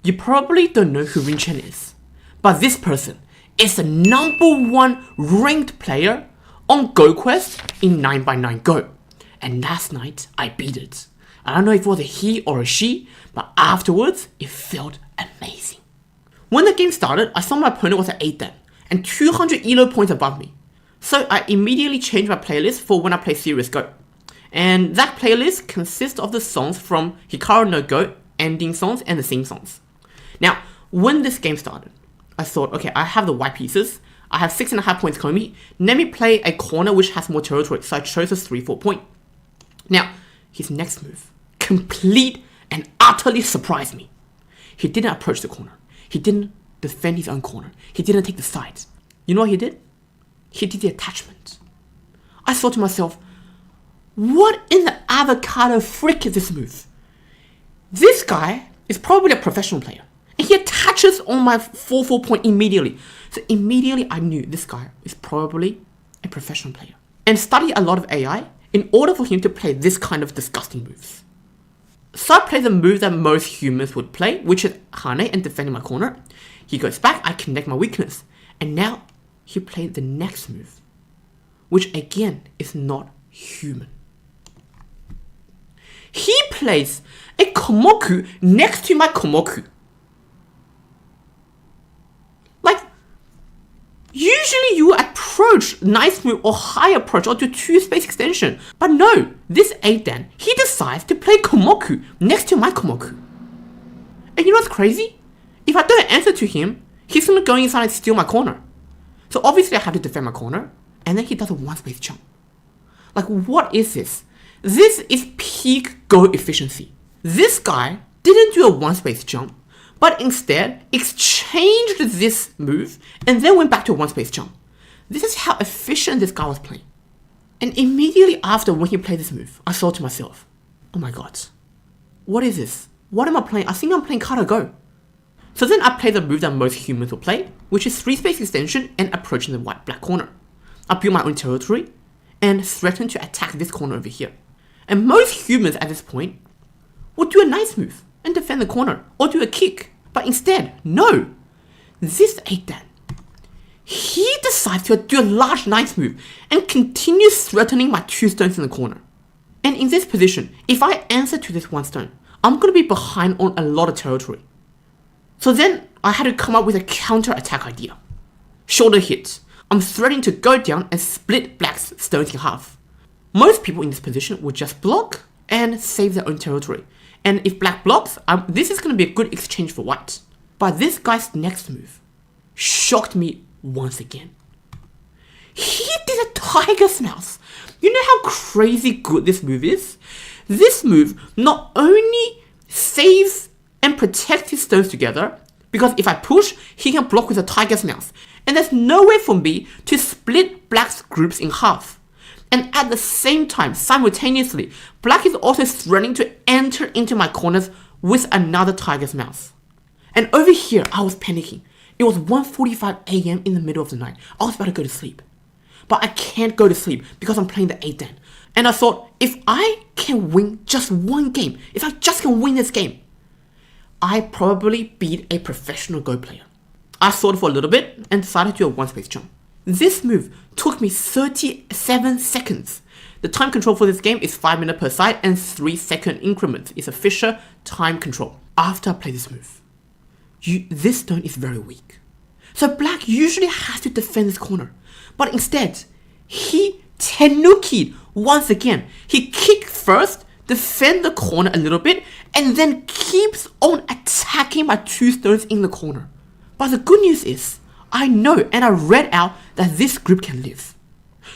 You probably don't know who Chen is, but this person is the #1 ranked player on GoQuest in 9x9 Go. And last night, I beat it. I don't know if it was a he or a she, but afterwards, it felt amazing. When the game started, I saw my opponent was at 8 dan and 200 elo points above me. So I immediately changed my playlist for when I play serious Go. And that playlist consists of the songs from Hikaru no Go, ending songs, and the theme songs. Now, when this game started, I thought, okay, I have the white pieces, I have 6.5 points Komi, let me play a corner which has more territory, so I chose a 3-4 point. Now, his next move, complete and utterly surprised me. He didn't approach the corner. He didn't defend his own corner. He didn't take the sides. You know what he did? He did the attachment. I thought to myself, what in the avocado frick is this move? This guy is probably a professional player. And he attaches on my 4-4 point immediately. So immediately I knew this guy is probably a professional player. And studied a lot of AI in order for him to play this kind of disgusting moves. So I play the move that most humans would play, which is Hane and defending my corner. He goes back, I connect my weakness. And now he played the next move, which again is not human. He plays a Komoku next to my Komoku. Like, usually you approach nice move or high approach or do 2-space extension. But no, this 8 dan, he decides to play Komoku next to my Komoku. And you know what's crazy? If I don't answer to him, he's gonna go inside and steal my corner. So obviously I have to defend my corner, and then he does a 1-space jump. Like, what is this? This is peak Go efficiency. This guy didn't do a 1-space jump, but instead exchanged this move and then went back to a 1-space jump. This is how efficient this guy was playing. And immediately after when he played this move, I thought to myself, oh my god, what is this? What am I playing? I think I'm playing Kata Go. So then I played the move that most humans will play, which is 3-space extension and approaching the white-black corner. I build my own territory and threaten to attack this corner over here. And most humans at this point would do a nice move and defend the corner or do a kick. But instead, no. This 8 dan, he decides to do a large nice move and continues threatening my 2 stones in the corner. And in this position, if I answer to this 1 stone, I'm going to be behind on a lot of territory. So then I had to come up with a counter attack idea. Shoulder hit. I'm threatening to go down and split black's stones in half. Most people in this position would just block and save their own territory. And if black blocks, this is going to be a good exchange for white. But this guy's next move shocked me once again. He did a tiger's mouse. You know how crazy good this move is? This move not only saves and protects his stones together, because if I push, he can block with a tiger's mouse. And there's no way for me to split black's groups in half. And at the same time, simultaneously, black is also threatening to enter into my corners with another tiger's mouse. And over here, I was panicking. It was 1:45 AM in the middle of the night. I was about to go to sleep. But I can't go to sleep because I'm playing the 8 dan. And I thought, if I can win just one game, if I just can win this game, I probably beat a professional Go player. I thought for a little bit and decided to do a 1-space jump. This move took me 37 seconds. The time control for this game is 5 minutes per side and 3-second increments. It's a Fisher time control. After I play this move, this stone is very weak. So black usually has to defend this corner. But instead, he tenuki'd once again. He kicked first, defend the corner a little bit, and then keeps on attacking my 2 stones in the corner. But the good news is, I know and I read out that this group can live.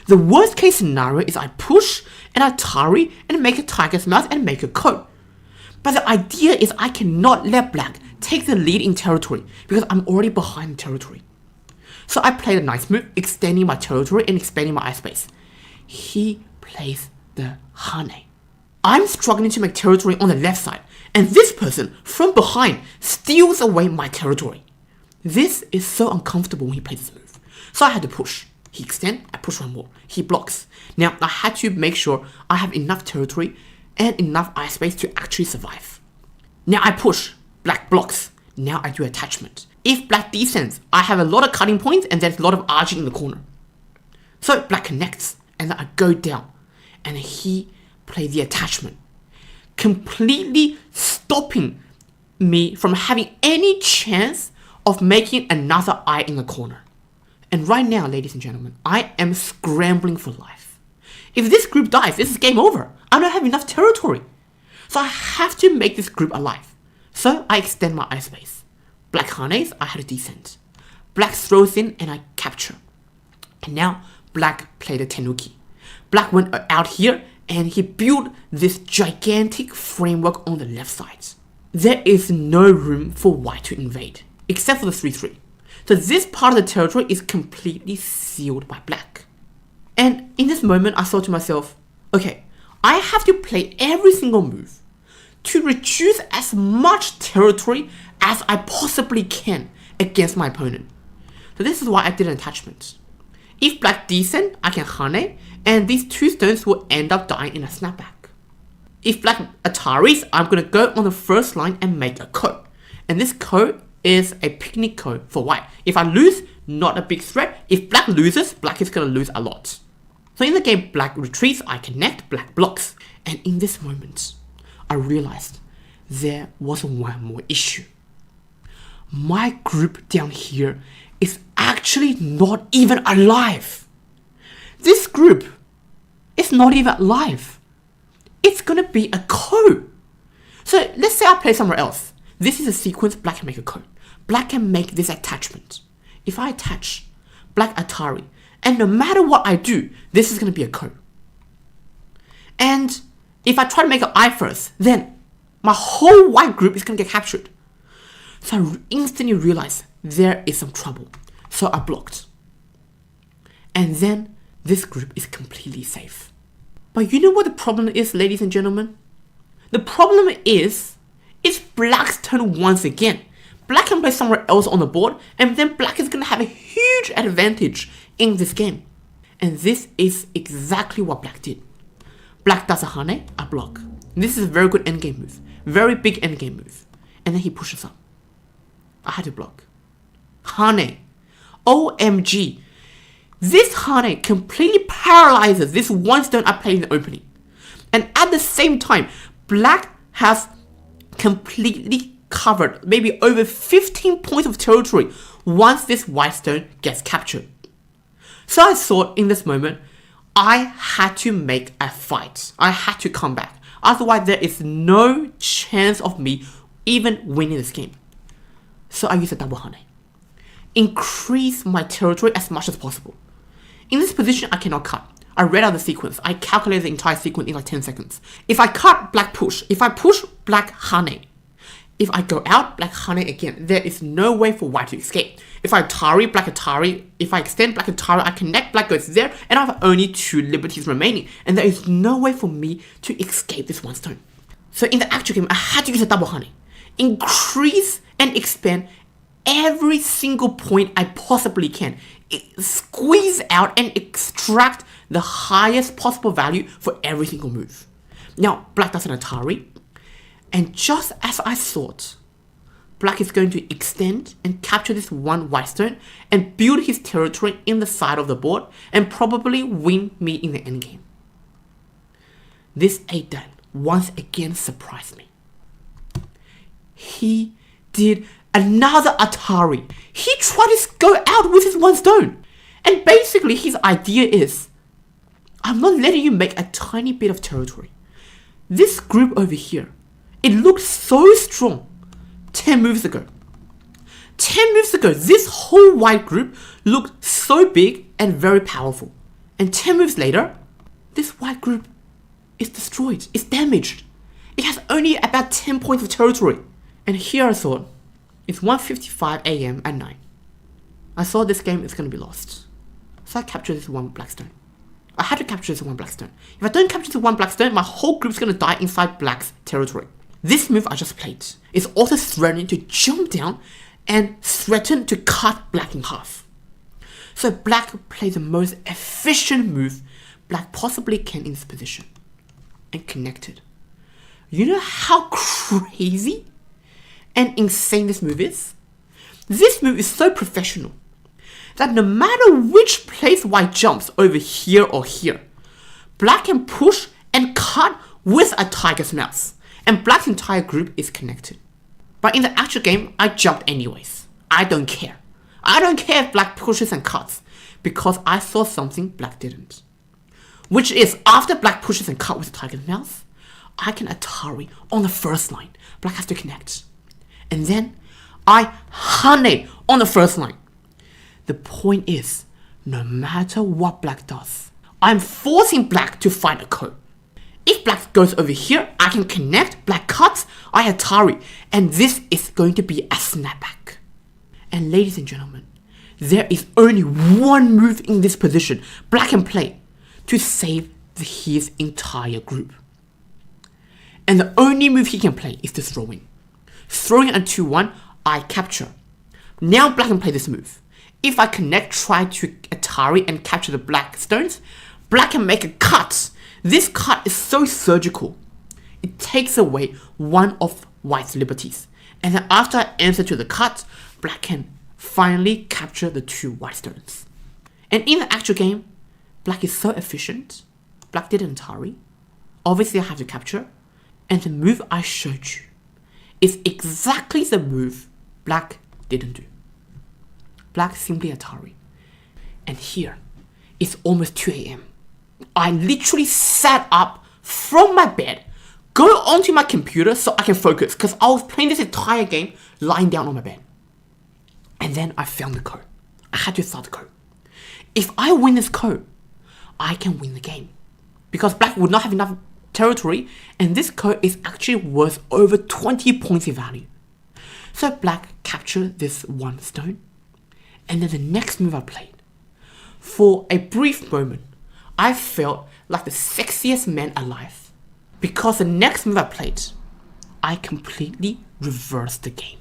The worst case scenario is I push and I tari and make a tiger's mouth and make a coat. But the idea is I cannot let black take the lead in territory because I'm already behind in territory. So I played a nice move, extending my territory and expanding my eye space. He plays the Hane. I'm struggling to make territory on the left side, and this person from behind steals away my territory. This is so uncomfortable when he plays this move. So I had to push. He extends, I push 1 more. He blocks. Now I had to make sure I have enough territory and enough eye space to actually survive. Now I push, black blocks. Now I do attachment. If black descends, I have a lot of cutting points and there's a lot of arching in the corner. So black connects, and then I go down, and he plays the attachment, completely stopping me from having any chance of making another eye in the corner. And right now, ladies and gentlemen, I am scrambling for life. If this group dies, this is game over. I don't have enough territory. So I have to make this group alive. So I extend my eye space. Black harness, I had to descend. Black throws in and I capture. And now black played a tenuki. Black went out here and he built this gigantic framework on the left side. There is no room for white to invade, except for the 3-3. So this part of the territory is completely sealed by black. And in this moment, I thought to myself, okay, I have to play every single move to reduce as much territory as I possibly can against my opponent. So this is why I did an attachment. If black descend, I can hane, and these two stones will end up dying in a snapback. If black Ataris, I'm going to go on the first line and make a ko. And this ko is a picnic ko for white. If I lose, not a big threat. If black loses, black is going to lose a lot. So in the game black retreats, I connect, black blocks. And in this moment, I realized there was one more issue. My group down here is actually not even alive. This group is not even alive. It's gonna be a ko. So let's say I play somewhere else. This is a sequence, black can make a ko. Black can make this attachment. If I attach black Atari, and no matter what I do, this is gonna be a ko. And if I try to make an eye first, then my whole white group is gonna get captured. So I instantly realized there is some trouble. So I blocked. And then this group is completely safe. But you know what the problem is, ladies and gentlemen? The problem is, it's black's turn once again. Black can play somewhere else on the board, and then black is going to have a huge advantage in this game. And this is exactly what black did. Black does a hane, I block. This is a very good endgame move. Very big endgame move. And then he pushes up. I had to block. Hane. OMG. This hane completely paralyzes this one stone I played in the opening. And at the same time, black has completely covered maybe over 15 points of territory once this white stone gets captured. So I thought in this moment, I had to make a fight. I had to come back. Otherwise, there is no chance of me even winning this game. So I used a double hane. Increase my territory as much as possible. In this position, I cannot cut. I read out the sequence. I calculated the entire sequence in like 10 seconds. If I cut, black push. If I push, black hane. If I go out, black hane again. There is no way for white to escape. If I Atari, black Atari. If I extend, black Atari, I connect, black goes there, and I have only 2 liberties remaining. And there is no way for me to escape this one stone. So in the actual game, I had to use a double hane. Increase and expand every single point I possibly can. Squeeze out and extract the highest possible value for every single move. Now, black does an Atari, and just as I thought, black is going to extend and capture this one white stone and build his territory in the side of the board and probably win me in the endgame. This 8-dan once again surprised me. He did another Atari. He tried to go out with his one stone. And basically his idea is, I'm not letting you make a tiny bit of territory. This group over here, it looked so strong 10 moves ago. 10 moves ago, this whole white group looked so big and very powerful. And 10 moves later, this white group is destroyed, it's damaged. It has only about 10 points of territory. And here I thought, it's 1:55 AM at night. I thought this game is going to be lost. So I captured this one black stone. I had to capture this one black stone. If I don't capture this one black stone, my whole group's going to die inside black's territory. This move I just played is also threatening to jump down and threaten to cut black in half. So black plays the most efficient move black possibly can in this position. And connected. You know how crazy and insane this move is? This move is so professional that no matter which place white jumps over here or here, black can push and cut with a tiger's mouse, and black's entire group is connected. But in the actual game, I jumped anyways. I don't care. I don't care if black pushes and cuts, because I saw something black didn't. Which is, after black pushes and cuts with the tiger's mouse, I can Atari on the first line. Black has to connect. And then I honey on the first line. The point is, no matter what black does, I'm forcing black to find a code. If black goes over here, I can connect, black cuts, I Atari, and this is going to be a snapback. And ladies and gentlemen, there is only one move in this position black can play to save his entire group. And the only move he can play is to throw in. Throwing a 2-1, I capture. Now black can play this move. If I connect, try to Atari and capture the black stones, black can make a cut. This cut is so surgical. It takes away one of white's liberties. And then after I answer to the cut, black can finally capture the 2 white stones. And in the actual game, black is so efficient. Black did an Atari. Obviously I have to capture. And the move I showed you is exactly the move black didn't do. Black simply Atari. And here, it's almost 2 a.m. I literally sat up from my bed, go onto my computer so I can focus, because I was playing this entire game lying down on my bed. And then I found the code. I had to start the code. If I win this code, I can win the game. Because black would not have enough territory, and this code is actually worth over 20 points in value. So black captured this 1 stone, and then the next move I played. For a brief moment, I felt like the sexiest man alive, because the next move I played, I completely reversed the game.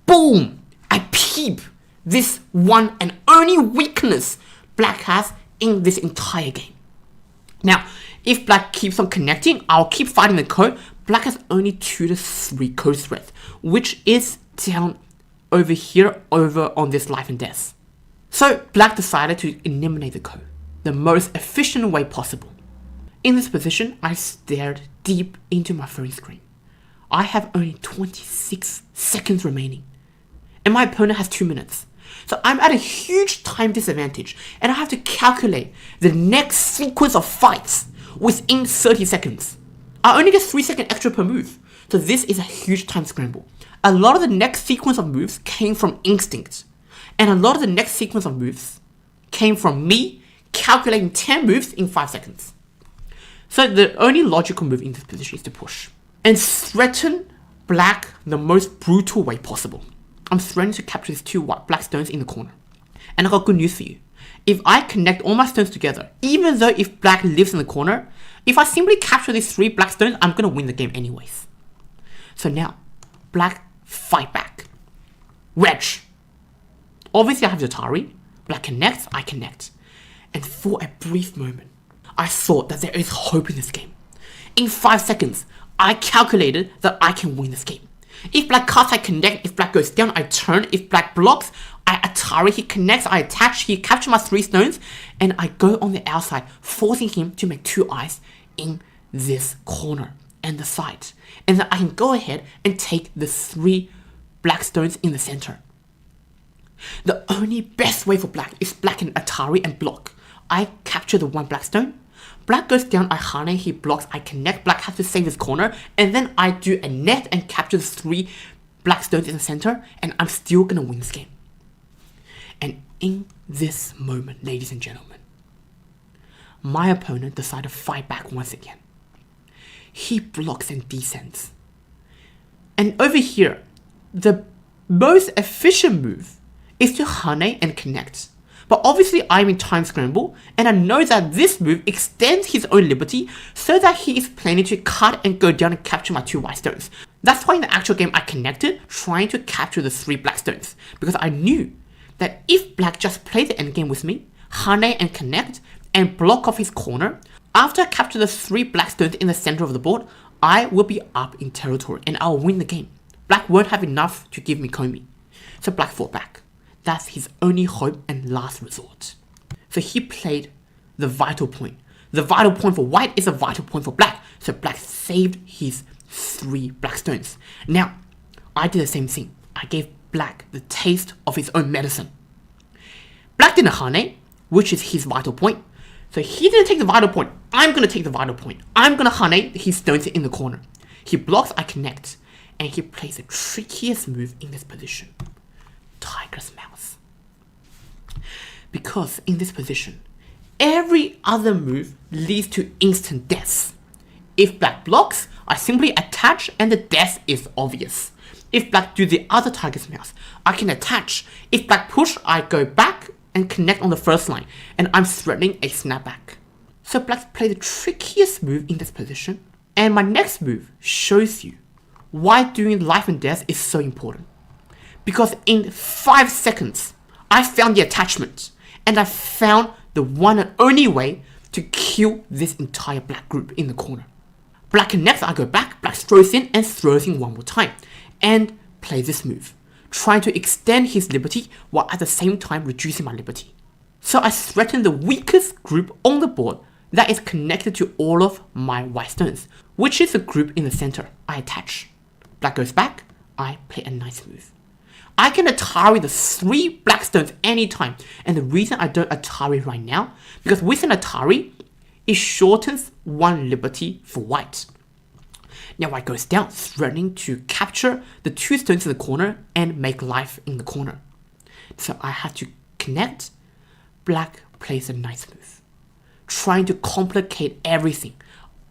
Boom! I peep this one and only weakness black has in this entire game. Now, if black keeps on connecting, I'll keep fighting the code. Black has only 2 to 3 code threads, which is down over here, over on this life and death. So black decided to eliminate the code, the most efficient way possible. In this position, I stared deep into my phone screen. I have only 26 seconds remaining, and my opponent has 2 minutes. So I'm at a huge time disadvantage, and I have to calculate the next sequence of fights within 30 seconds. I only get 3 seconds extra per move, so this is a huge time scramble. A lot of the next sequence of moves came from instinct, and a lot of the next sequence of moves came from me calculating 10 moves in 5 seconds. So the only logical move in this position is to push and threaten black the most brutal way possible. I'm threatening to capture these 2 black stones in the corner. And I got good news for you. If I connect all my stones together, even though if black lives in the corner, if I simply capture these 3 black stones, I'm gonna win the game anyways. So now, black fight back. Wedge. Obviously I have the Atari. Black connects, I connect. And for a brief moment, I thought that there is hope in this game. In 5 seconds, I calculated that I can win this game. If black cuts, I connect. If black goes down, I turn. If black blocks, I Atari. He connects, I attach. He captures my 3 stones, and I go on the outside, forcing him to make 2 eyes in this corner and the side. And then I can go ahead and take the 3 black stones in the center. The only best way for black is black can Atari and block. I capture the 1 black stone. Black goes down, I harness, he blocks, I connect, black has to save his corner, and then I do a net and capture the 3 black stones in the center, and I'm still gonna win this game. And in this moment, ladies and gentlemen, my opponent decided to fight back once again. He blocks and descends. And over here, the most efficient move is to harness and connect. But obviously I'm in time scramble, and I know that this move extends his own liberty so that he is planning to cut and go down and capture my 2 white stones. That's why in the actual game I connected, trying to capture the 3 black stones, because I knew that if black just played the endgame with me, harness and connect, and block off his corner, after I capture the 3 black stones in the center of the board, I will be up in territory and I'll win the game. Black won't have enough to give me Komi. So Black fought back. That's his only hope and last resort. So he played the vital point. The vital point for white is a vital point for black. So black saved his 3 black stones. Now, I did the same thing. I gave black the taste of his own medicine. Black didn't Hane, which is his vital point. So he didn't take the vital point. I'm going to take the vital point. I'm going to Hane his stones in the corner. He blocks, I connect. And he plays the trickiest move in this position. Tiger's Mouse. Because in this position, every other move leads to instant death. If black blocks, I simply attach and the death is obvious. If black do the other Tiger's Mouse, I can attach. If black push, I go back and connect on the first line, and I'm threatening a snapback. So black play the trickiest move in this position, and my next move shows you why doing life and death is so important. Because in 5 seconds, I found the attachment, and I found the one and only way to kill this entire black group in the corner. Black connects, I go back, black throws in and throws in one more time, and plays this move, trying to extend his liberty while at the same time reducing my liberty. So I threaten the weakest group on the board that is connected to all of my white stones, which is the group in the center. I attach. Black goes back, I play a nice move. I can Atari the 3 black stones anytime, and the reason I don't Atari right now, because with an Atari, it shortens 1 liberty for white. Now white goes down, threatening to capture the 2 stones in the corner and make life in the corner. So I had to connect. Black plays a nice move, trying to complicate everything.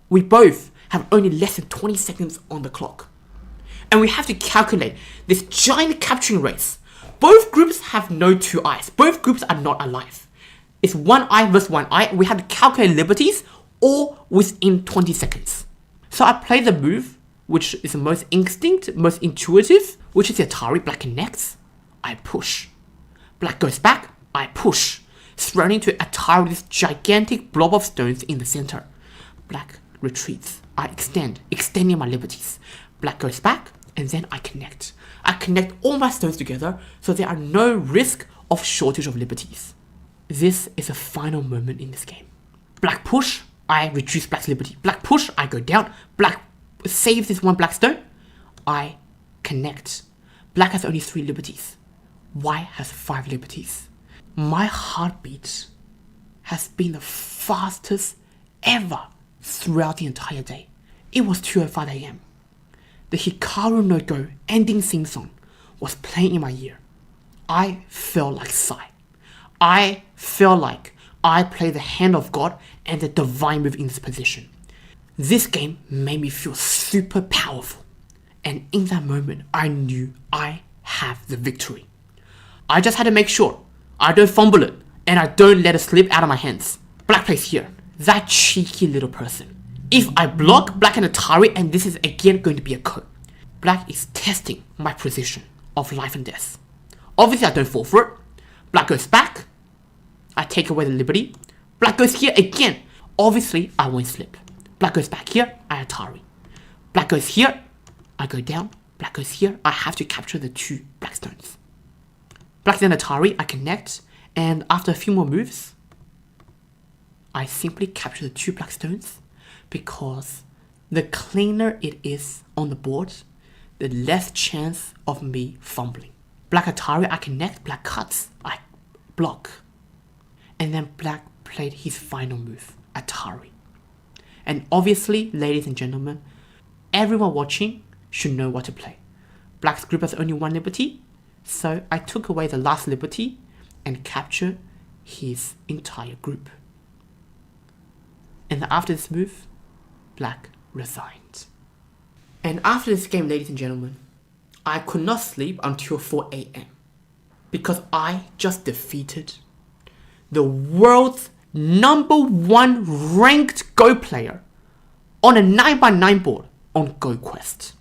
We both have only less than 20 seconds on the clock. And we have to calculate this giant capturing race. Both groups have no 2 eyes. Both groups are not alive. It's 1 eye versus 1 eye. We have to calculate liberties all within 20 seconds. So I play the move, which is the most instinct, most intuitive, which is the Atari. Black connects, I push. Black goes back, I push, threatening to Atari this gigantic blob of stones in the center. Black retreats, I extend, extending my liberties. Black goes back, and then I connect. I connect all my stones together, so there are no risk of shortage of liberties. This is a final moment in this game. Black push, I reduce black's liberty. Black push, I go down. Black saves this 1 black stone. I connect. Black has only 3 liberties. White has 5 liberties. My heartbeat has been the fastest ever throughout the entire day. It was 2:05 AM. The Hikaru no Go ending theme song was playing in my ear. I felt like Sai. I felt like I played the hand of God and the divine move in this position. This game made me feel super powerful. And in that moment, I knew I have the victory. I just had to make sure I don't fumble it and I don't let it slip out of my hands. Black plays here. That cheeky little person. If I block black and Atari, and this is again going to be a code. Black is testing my position of life and death. Obviously I don't fall for it. Black goes back. I take away the liberty. Black goes here again. Obviously I won't slip. Black goes back here, I Atari. Black goes here, I go down. Black goes here, I have to capture the 2 black stones. Black then Atari, I connect, and after a few more moves, I simply capture the 2 black stones, because the cleaner it is on the board, the less chance of me fumbling. Black Atari, I connect, black cuts, I block. And then black played his final move, Atari. And obviously, ladies and gentlemen, everyone watching should know what to play. Black's group has only 1 liberty, so I took away the last liberty and captured his entire group. And after this move, black resigned. And after this game, ladies and gentlemen, I could not sleep until 4 AM because I just defeated the world's #1 ranked Go player on a 9x9 board on GoQuest.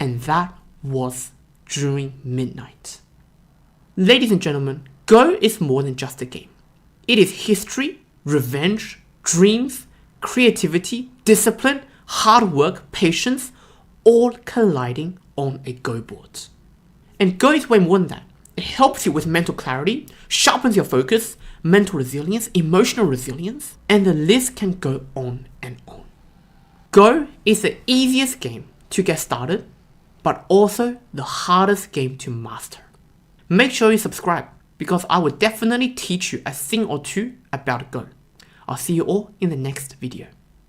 And that was during midnight. Ladies and gentlemen, Go is more than just a game. It is history, revenge, dreams, creativity, discipline, hard work, patience, all colliding on a Go board. And Go is way more than that. It helps you with mental clarity, sharpens your focus, mental resilience, emotional resilience, and the list can go on and on. Go is the easiest game to get started, but also the hardest game to master. Make sure you subscribe because I will definitely teach you a thing or two about Go. I'll see you all in the next video.